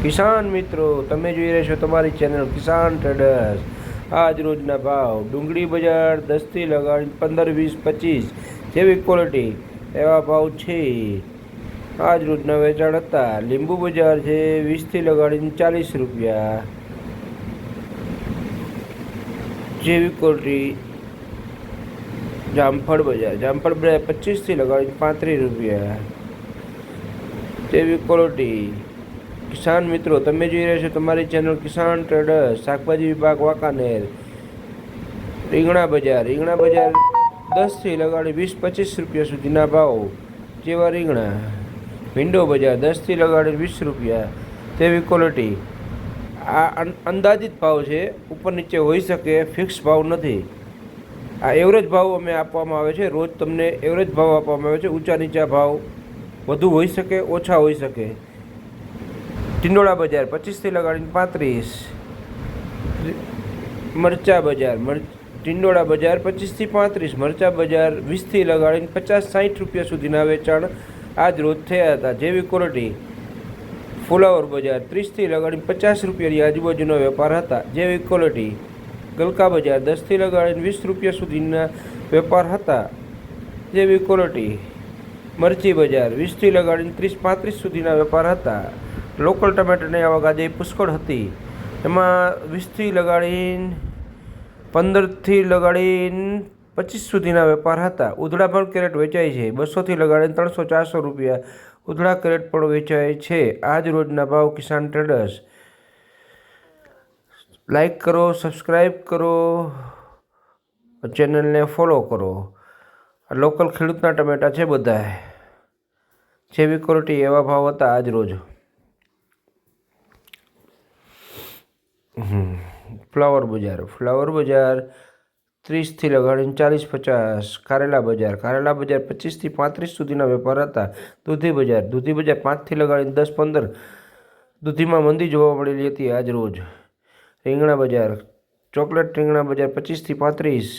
કિસાન મિત્રો, તમે જોઈ રહ્યા છો તમારી ચેનલ કિસાન ટ્રેડર્સ। આજ રોજના ભાવ ડુંગળી બજાર 10થી લગાડીને 15, 20, 25 જેવી ક્વોલિટી એવા ભાવ છે। આજ રોજના વેચાણ હતા। લીંબુ બજાર છે 20થી લગાડીને 40 રૂપિયા જેવી ક્વોલિટી। જામફળ બજાર 25થી લગાડીને 35 રૂપિયા જેવી ક્વોલિટી। કિસાન મિત્રો, તમે જોઈ રહ્યા છો તમારી ચેનલ કિસાન ટ્રેડર્સ। શાકભાજી વિભાગ વાંકાનેર। રીંગણા બજાર 10થી લગાડી 20-25 રૂપિયા સુધીના ભાવ જેવા રીંગણા। ભીંડો બજાર 10થી લગાડી 20 રૂપિયા તેવી ક્વોલિટી। આ અંદાજિત ભાવ છે, ઉપર નીચે હોઈ શકે, ફિક્સ ભાવ નથી। આ એવરેજ ભાવ અમે આપવામાં આવે છે। રોજ તમને એવરેજ ભાવ આપવામાં આવે છે। ઊંચા નીચા ભાવ વધુ હોઈ શકે, ઓછા હોઈ શકે। ટિંડોળા બજાર 25થી લગાડીને 35। મરચા બજાર ટિંડોળા બજાર 25થી 35। મરચા બજાર 20થી લગાડીને 50-60 રૂપિયા સુધીના વેચાણ આજ રોજ થયા હતા જેવી ક્વોલિટી। ફુલાવર બજાર 30થી લગાડીને 50 રૂપિયાની આજુબાજુનો વેપાર હતા જેવી ક્વોલિટી। ગલકા બજાર 10થી લગાડીને 20 રૂપિયા સુધીના વેપાર હતા જેવી ક્વોલિટી। મરચી બજાર 20થી લગાડીને 30-35 સુધીના વેપાર હતા। લોકલ ટમેટાની આવક આજે પુષ્કળ હતી। એમાં 20થી લગાડીને 15થી લગાડીને 25 સુધીના વેપાર હતા। ઉધડા પણ કેરેટ વેચાય છે 200થી લગાડીને 300-400 રૂપિયા ઉધડા કેરેટ પણ વેચાય છે। આજ રોજના ભાવ કિસાન ટ્રેડર્સ। લાઈક કરો, સબસ્ક્રાઈબ કરો, ચેનલને ફોલો કરો। લોકલ ખેડૂતના ટમેટા છે બધા જેવી ક્વોલિટી એવા ભાવ હતા આજ રોજ। ફ્લાવર બજાર 30થી લગાડીને 40-50। કારેલા બજાર 25થી 35 સુધીના વેપાર હતા। દૂધી બજાર 5થી લગાડીને 10-15 દૂધીમાં મંદી જોવા મળેલી હતી આજ રોજ। રીંગણા બજાર ચોકલેટ રીંગણા બજાર 25થી 35।